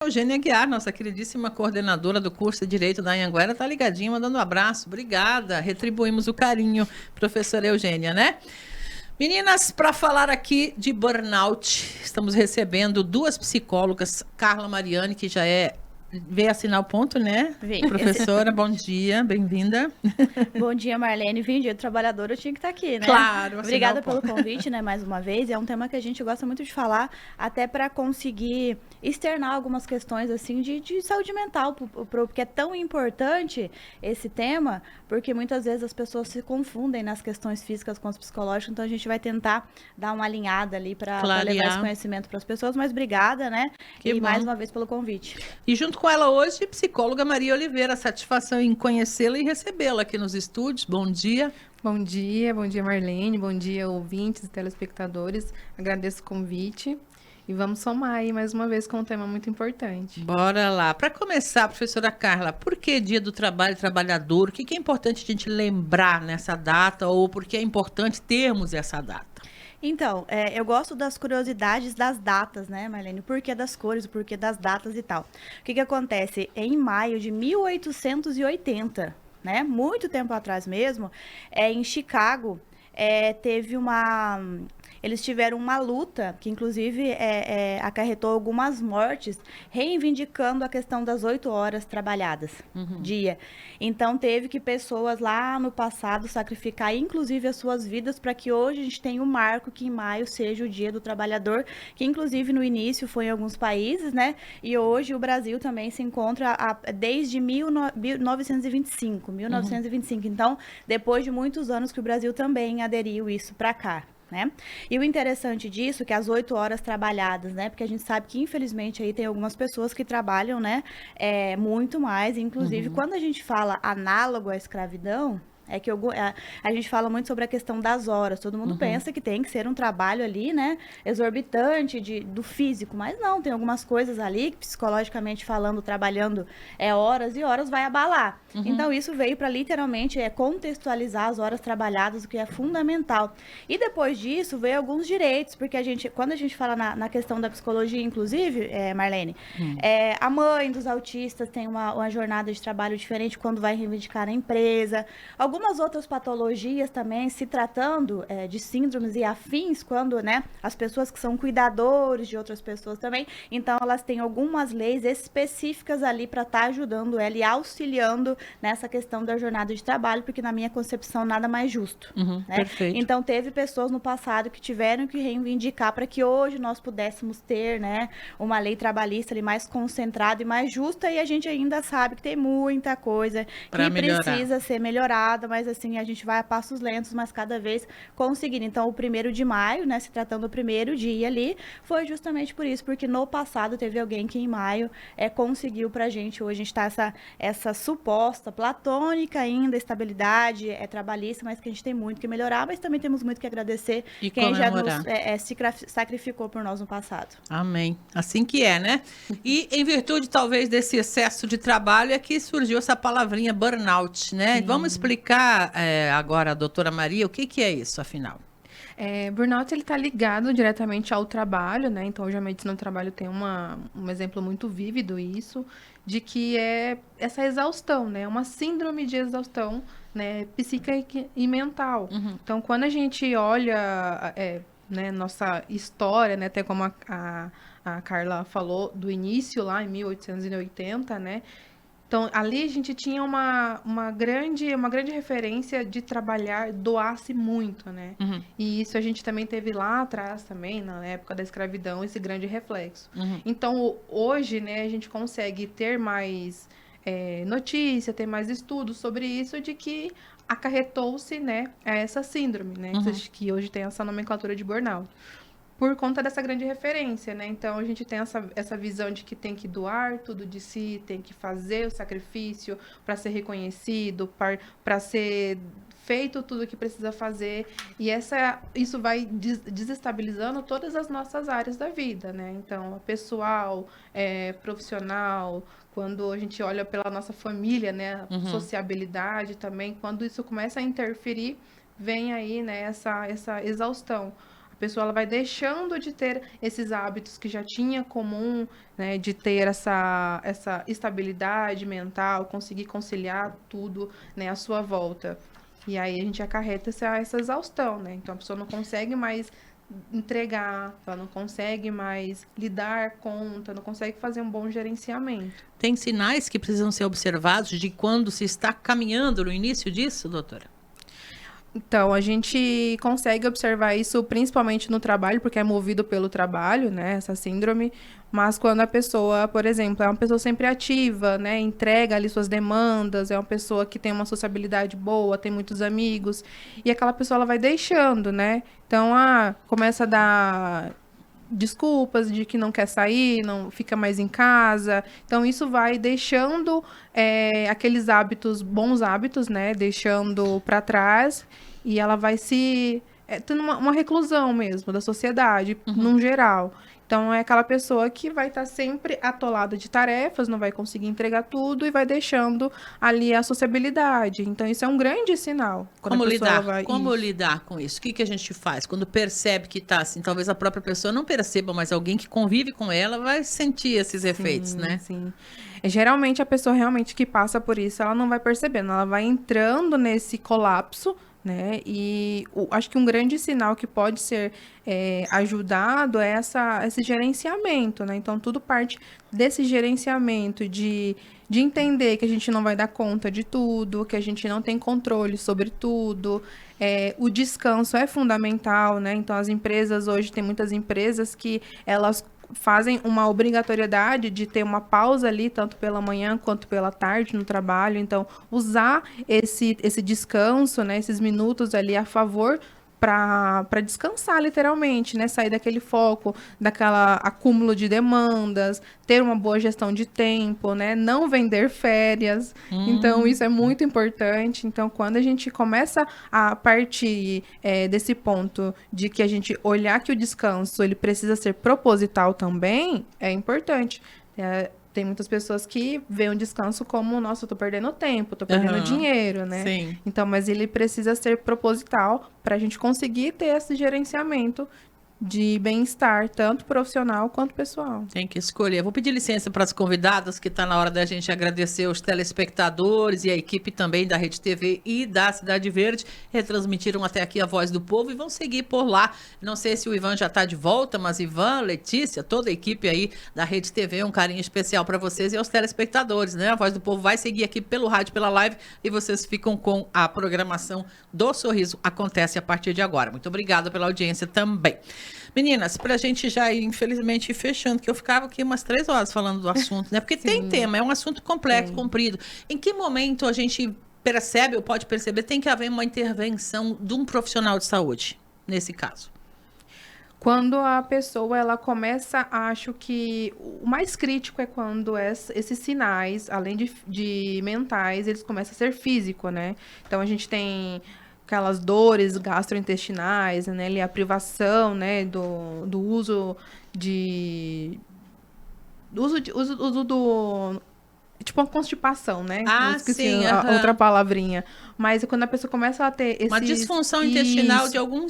Eugênia Aguiar, nossa queridíssima coordenadora do curso de Direito da Anhanguera, tá ligadinha, mandando um abraço. Obrigada, retribuímos o carinho, professora Eugênia, né? Meninas, para falar aqui de burnout, estamos recebendo duas psicólogas, Carla Mariani, que já veio assinar o ponto, né? Vim. Professora, bom dia, bem-vinda. Bom dia, Marlene. Vim, dia do trabalhador, eu tinha que estar aqui, né? Claro, assinar Obrigada o pelo ponto. convite, né, mais uma vez. É um tema que a gente gosta muito de falar, até para conseguir externar algumas questões, assim, de saúde mental, porque é tão importante esse tema, porque muitas vezes as pessoas se confundem nas questões físicas com as psicológicas, então a gente vai tentar dar uma alinhada ali para levar esse conhecimento para as pessoas, mas obrigada, né? Que E bom. mais uma vez pelo convite. E junto com ela hoje, psicóloga Maria Oliveira, satisfação em conhecê-la e recebê-la aqui nos estúdios. Bom dia. Bom dia Marlene, bom dia ouvintes e telespectadores. Agradeço o convite e vamos somar aí mais uma vez com um tema muito importante. Bora lá. Para começar, professora Carla, por que Dia do Trabalho Trabalhador? O que é importante a gente lembrar nessa data ou por que é importante termos essa data? Então, eu gosto das curiosidades das datas, né, Marlene? O porquê das cores, o porquê das datas e tal. O que acontece? Em maio de 1880, né, muito tempo atrás mesmo, em Chicago, teve uma... Eles tiveram uma luta, que inclusive acarretou algumas mortes, reivindicando a questão das 8 horas trabalhadas dia. Então, teve que pessoas lá no passado sacrificar, inclusive, as suas vidas, para que hoje a gente tenha um marco que em maio seja o Dia do Trabalhador, que inclusive no início foi em alguns países, né? E hoje o Brasil também se encontra desde 1925. Então, depois de muitos anos que o Brasil também aderiu isso para cá. Né? E o interessante disso é que as 8 horas trabalhadas, né? Porque a gente sabe que, infelizmente, aí tem algumas pessoas que trabalham, né? Muito mais. Inclusive, quando a gente fala análogo à escravidão, a gente fala muito sobre a questão das horas. Todo mundo pensa que tem que ser um trabalho ali, né? Exorbitante do físico. Mas não, tem algumas coisas ali que, psicologicamente falando, trabalhando horas e horas, vai abalar. Então, isso veio para literalmente contextualizar as horas trabalhadas, o que é fundamental. E depois disso, veio alguns direitos, porque quando a gente fala na questão da psicologia, inclusive, Marlene, a mãe dos autistas tem uma jornada de trabalho diferente quando vai reivindicar a empresa. Algumas outras patologias também, se tratando de síndromes e afins, quando, né, as pessoas que são cuidadores de outras pessoas também, então elas têm algumas leis específicas ali para estar ajudando ela e auxiliando nessa questão da jornada de trabalho, porque na minha concepção nada mais justo. Né? Perfeito. Então teve pessoas no passado que tiveram que reivindicar para que hoje nós pudéssemos ter, né, uma lei trabalhista ali mais concentrada e mais justa, e a gente ainda sabe que tem muita coisa que precisa ser melhorada, mas assim, a gente vai a passos lentos, mas cada vez conseguindo. Então, o 1º de maio, né, se tratando do primeiro dia ali, foi justamente por isso, porque no passado teve alguém que em maio conseguiu pra gente, hoje a gente tá essa suposta, platônica ainda, estabilidade trabalhista, mas que a gente tem muito que melhorar, mas também temos muito que agradecer e quem comemorar. já se sacrificou por nós no passado. Amém. Assim que é, né? E em virtude, talvez, desse excesso de trabalho, é que surgiu essa palavrinha burnout, né? Sim. Vamos explicar agora, doutora Maria, o que é isso, afinal? Burnout, ele está ligado diretamente ao trabalho, né? Então, hoje a medicina do trabalho tem um exemplo muito vívido isso, de que é essa exaustão, né? Uma síndrome de exaustão, né? Psíquica e mental. Então, quando a gente olha né, nossa história, né? Até como a Carla falou, do início lá em 1880, né? Então, ali a gente tinha uma grande referência de trabalhar, doar-se muito, né? E isso a gente também teve lá atrás também, na época da escravidão, esse grande reflexo. Então, hoje, né, a gente consegue ter mais notícia, ter mais estudos sobre isso, de que acarretou-se, né, a essa síndrome, né? Que hoje tem essa nomenclatura de burnout. Por conta dessa grande referência, né? Então, a gente tem essa visão de que tem que doar tudo de si, tem que fazer o sacrifício para ser reconhecido, para ser feito tudo o que precisa fazer. E isso vai desestabilizando todas as nossas áreas da vida, né? Então, a pessoal, profissional, quando a gente olha pela nossa família, né? Sociabilidade também, quando isso começa a interferir, vem aí, né, essa exaustão. pessoa ela vai deixando de ter esses hábitos que já tinha comum, né, de ter essa estabilidade mental, conseguir conciliar tudo, né, à sua volta. E aí a gente acarreta essa exaustão, né? Então a pessoa não consegue mais entregar, ela não consegue mais lidar conta, não consegue fazer um bom gerenciamento. Tem sinais que precisam ser observados de quando se está caminhando no início disso, doutora? Então, a gente consegue observar isso principalmente no trabalho, porque é movido pelo trabalho, né, essa síndrome. Mas quando a pessoa, por exemplo, é uma pessoa sempre ativa, né, entrega ali suas demandas, é uma pessoa que tem uma sociabilidade boa, tem muitos amigos, e aquela pessoa ela vai deixando, né? Então, começa a dar desculpas de que não quer sair, não fica mais em casa. Então, isso vai deixando aqueles hábitos, bons hábitos, né? Deixando para trás e ela vai se tendo uma reclusão mesmo da sociedade, num geral. Então, é aquela pessoa que vai estar sempre atolada de tarefas, não vai conseguir entregar tudo e vai deixando ali a sociabilidade. Então, isso é um grande sinal. Como lidar com isso? O que a gente faz? Quando percebe que está assim, talvez a própria pessoa não perceba, mas alguém que convive com ela vai sentir esses efeitos, né? Sim. Geralmente, a pessoa realmente que passa por isso, ela não vai percebendo, ela vai entrando nesse colapso, né? E acho que um grande sinal que pode ser ajudado é esse gerenciamento, né? Então, tudo parte desse gerenciamento de entender que a gente não vai dar conta de tudo, que a gente não tem controle sobre tudo. O descanso é fundamental, né? Então, as empresas hoje, tem muitas empresas que elas fazem uma obrigatoriedade de ter uma pausa ali, tanto pela manhã quanto pela tarde no trabalho. Então, usar esse descanso, né, esses minutos ali a favor para descansar, literalmente, né? Sair daquele foco, daquela acúmulo de demandas, ter uma boa gestão de tempo, né? Não vender férias. Então, isso é muito importante. Então, quando a gente começa a partir desse ponto de que a gente olhar que o descanso ele precisa ser proposital também, é importante. Tem muitas pessoas que veem o descanso como, nossa, eu tô perdendo tempo, tô perdendo dinheiro, né? Sim. Então, mas ele precisa ser proposital para a gente conseguir ter esse gerenciamento de bem-estar, tanto profissional quanto pessoal. Tem que escolher. Vou pedir licença para as convidadas, que está na hora da gente agradecer os telespectadores e a equipe também da Rede TV e da Cidade Verde. Retransmitiram até aqui a Voz do Povo e vão seguir por lá. Não sei se o Ivan já está de volta, mas Ivan, Letícia, toda a equipe aí da Rede TV, um carinho especial para vocês e aos telespectadores, né? A Voz do Povo vai seguir aqui pelo rádio, pela live, e vocês ficam com a programação do Sorriso. Acontece a partir de agora. Muito obrigada pela audiência também. Meninas, para a gente já ir, infelizmente, fechando, que eu ficava aqui umas 3 horas falando do assunto, né? Porque tem tema, é um assunto complexo, comprido. Em que momento a gente percebe ou pode perceber tem que haver uma intervenção de um profissional de saúde, nesse caso? Quando a pessoa ela começa, acho que o mais crítico é quando esses sinais, além de mentais, eles começam a ser físico, né? Então a gente tem aquelas dores gastrointestinais, né, ali a privação, né, do uso do tipo uma constipação, né? Ah, esqueci sim, outra palavrinha. Mas quando a pessoa começa a ter uma disfunção intestinal de algum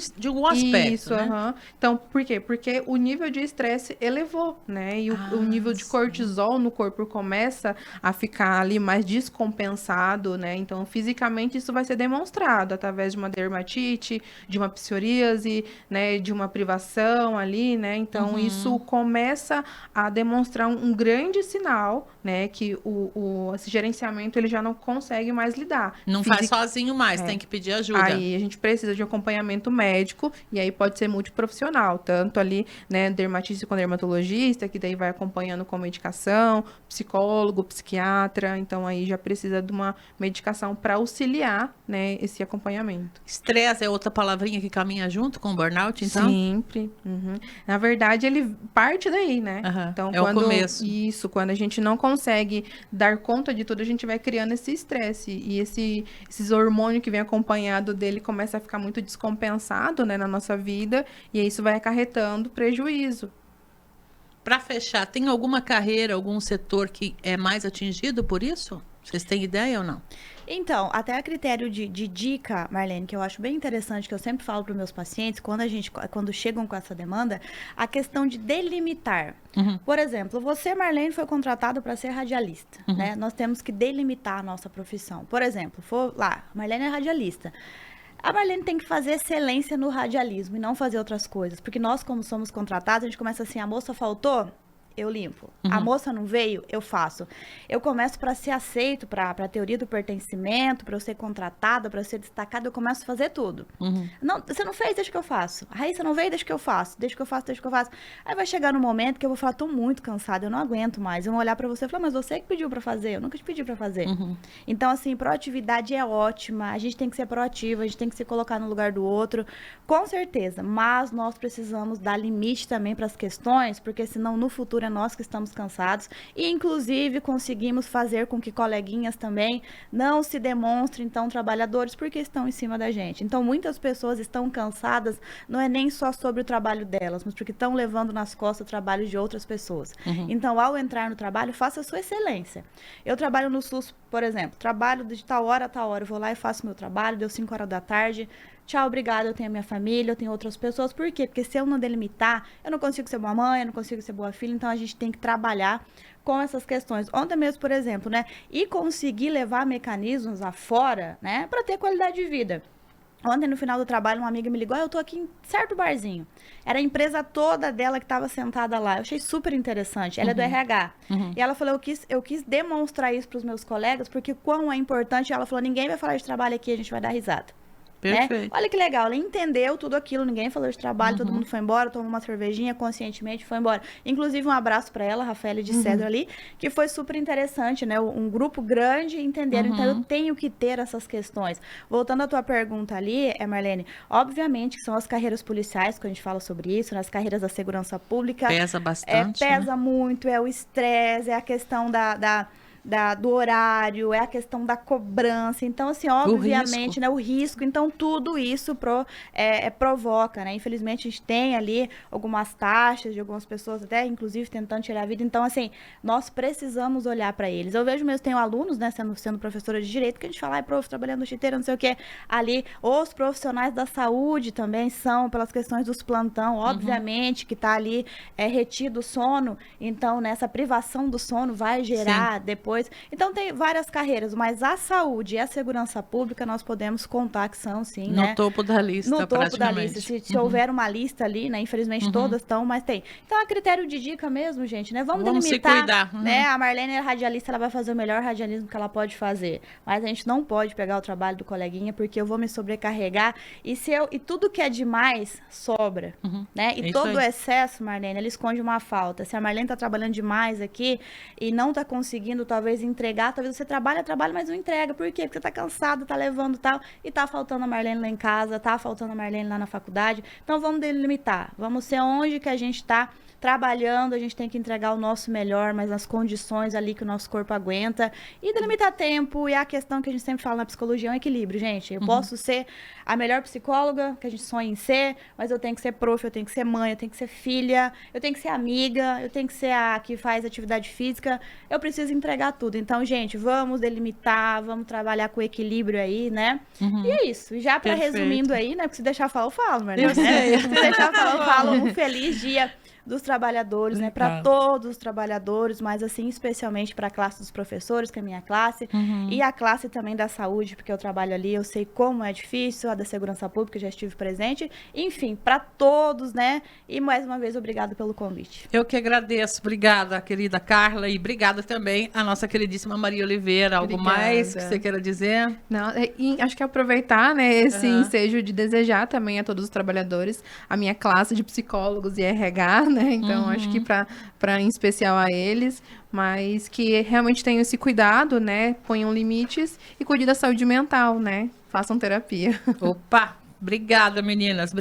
aspecto, isso, né? Então, por quê? Porque o nível de estresse elevou, né? E o nível de cortisol no corpo começa a ficar ali mais descompensado, né? Então, fisicamente, isso vai ser demonstrado através de uma dermatite, de uma psoríase, né? De uma privação ali, né? Então, isso começa a demonstrar um grande sinal, né? Que esse gerenciamento, ele já não consegue mais lidar. Não faz sozinho mais, tem que pedir ajuda. Aí a gente precisa de acompanhamento médico, e aí pode ser multiprofissional, tanto ali, né, dermatite com dermatologista, que daí vai acompanhando com medicação, psicólogo, psiquiatra, então aí já precisa de uma medicação para auxiliar, né, esse acompanhamento. Estresse é outra palavrinha que caminha junto com o burnout, então? Sempre. Na verdade, ele parte daí, né? Então, o começo. Quando a gente não consegue dar conta de tudo, a gente vai criando esse estresse, e esses hormônios que vem acompanhado dele começa a ficar muito descompensado, né, na nossa vida, e aí isso vai acarretando prejuízo. para fechar, tem alguma carreira, algum setor que é mais atingido por isso? Vocês têm ideia ou não? Então, até a critério de dica, Marlene, que eu acho bem interessante, que eu sempre falo para os meus pacientes, quando chegam com essa demanda, a questão de delimitar. Por exemplo, você, Marlene, foi contratado para ser radialista, né? Nós temos que delimitar a nossa profissão. Por exemplo, Marlene é radialista. A Marlene tem que fazer excelência no radialismo e não fazer outras coisas, porque nós, como somos contratados, a gente começa assim, a moça faltou, eu limpo. A moça não veio, eu faço. Eu começo para ser aceito, para a teoria do pertencimento, para eu ser contratada, para eu ser destacada, eu começo a fazer tudo. Não, você não fez, deixa que eu faço. Raíssa não veio, deixa que eu faço. Deixa que eu faço. Aí vai chegar no momento que eu vou falar, tô muito cansada, eu não aguento mais. Eu vou olhar para você e falar, mas você que pediu para fazer, eu nunca te pedi para fazer. Então, assim, proatividade é ótima, a gente tem que ser proativa, a gente tem que se colocar no lugar do outro, com certeza. Mas nós precisamos dar limite também para as questões, porque senão no futuro é nós que estamos cansados e, inclusive, conseguimos fazer com que coleguinhas também não se demonstrem tão trabalhadores porque estão em cima da gente. Então, muitas pessoas estão cansadas, não é nem só sobre o trabalho delas, mas porque estão levando nas costas o trabalho de outras pessoas. Então, ao entrar no trabalho, faça a sua excelência. Eu trabalho no SUS, por exemplo, trabalho de tal hora a tal hora, eu vou lá e faço meu trabalho, deu 5 horas da tarde, tchau, obrigada, eu tenho a minha família, eu tenho outras pessoas. Por quê? Porque se eu não delimitar, eu não consigo ser boa mãe, eu não consigo ser boa filha, então a gente tem que trabalhar com essas questões. Ontem mesmo, por exemplo, né? E conseguir levar mecanismos afora, né? Para ter qualidade de vida. Ontem, no final do trabalho, uma amiga me ligou, eu tô aqui em certo barzinho. Era a empresa toda dela que estava sentada lá. Eu achei super interessante. Ela é do RH. E ela falou, eu quis demonstrar isso para os meus colegas, porque quão é importante. Ela falou, ninguém vai falar de trabalho aqui, a gente vai dar risada. Né? Olha que legal, ela entendeu tudo aquilo, ninguém falou de trabalho, todo mundo foi embora, tomou uma cervejinha conscientemente, foi embora. Inclusive um abraço para ela, Rafaela de Cedro ali, que foi super interessante, né? Um grupo grande entenderam, então eu tenho que ter essas questões. Voltando à tua pergunta ali, Marlene, obviamente que são as carreiras policiais, quando a gente fala sobre isso, nas carreiras da segurança pública. Pesa bastante. Pesa muito, é o estresse, é a questão do horário, é a questão da cobrança. Então, assim, obviamente, né, o risco. Então, tudo isso provoca, né? Infelizmente, a gente tem ali algumas taxas de algumas pessoas, até, inclusive, tentando tirar a vida. Então, assim, nós precisamos olhar para eles. Eu vejo mesmo, tenho alunos, né, sendo professora de direito, que a gente fala, prof, trabalhando no chiteiro, não sei o quê. Ali, os profissionais da saúde também são, pelas questões dos plantão, obviamente, que tá ali retido o sono. Então, nessa privação do sono vai gerar depois. Então, tem várias carreiras, mas a saúde e a segurança pública nós podemos contar que são, sim, no topo da lista, no topo da lista. Se houver uma lista ali, né? Infelizmente, todas estão, mas tem. Então, a critério de dica mesmo, gente, né? Vamos delimitar, se cuidar. Né? A Marlene é radialista, ela vai fazer o melhor radialismo que ela pode fazer. Mas a gente não pode pegar o trabalho do coleguinha, porque eu vou me sobrecarregar. E tudo que é demais, sobra, né? E todo excesso, Marlene, ele esconde uma falta. Se a Marlene tá trabalhando demais aqui e não tá conseguindo, talvez entregar, talvez você trabalha, mas não entrega. Por quê? Porque você tá cansado, tá levando tal, e tá faltando a Marlene lá em casa, tá faltando a Marlene lá na faculdade. Então, vamos delimitar. Vamos ser onde que a gente tá trabalhando, a gente tem que entregar o nosso melhor, mas nas condições ali que o nosso corpo aguenta. E delimitar tempo, e a questão que a gente sempre fala na psicologia é um equilíbrio, gente. Eu posso ser a melhor psicóloga que a gente sonha em ser, mas eu tenho que ser prof, eu tenho que ser mãe, eu tenho que ser filha, eu tenho que ser amiga, eu tenho que ser a que faz atividade física. Eu preciso entregar tudo. Então, gente, vamos delimitar, vamos trabalhar com equilíbrio aí, né? E é isso. E já para resumindo aí, né? Porque se deixar eu falo, mas né? Se deixar eu falo, um feliz dia dos trabalhadores, né, para todos os trabalhadores, mas assim, especialmente para a classe dos professores, que é a minha classe, e a classe também da saúde, porque eu trabalho ali, eu sei como é difícil, a da segurança pública, já estive presente, enfim, para todos, né, e mais uma vez, obrigado pelo convite. Eu que agradeço, obrigada, querida Carla, e obrigada também a nossa queridíssima Maria Oliveira. Algo mais que você queira dizer? Não, acho que aproveitar, né, esse ensejo de desejar também a todos os trabalhadores, a minha classe de psicólogos e RH, né, então acho que para em especial a eles, mas que realmente tenham esse cuidado, né, ponham limites e cuidem da saúde mental, né, façam terapia. Opa, obrigada meninas.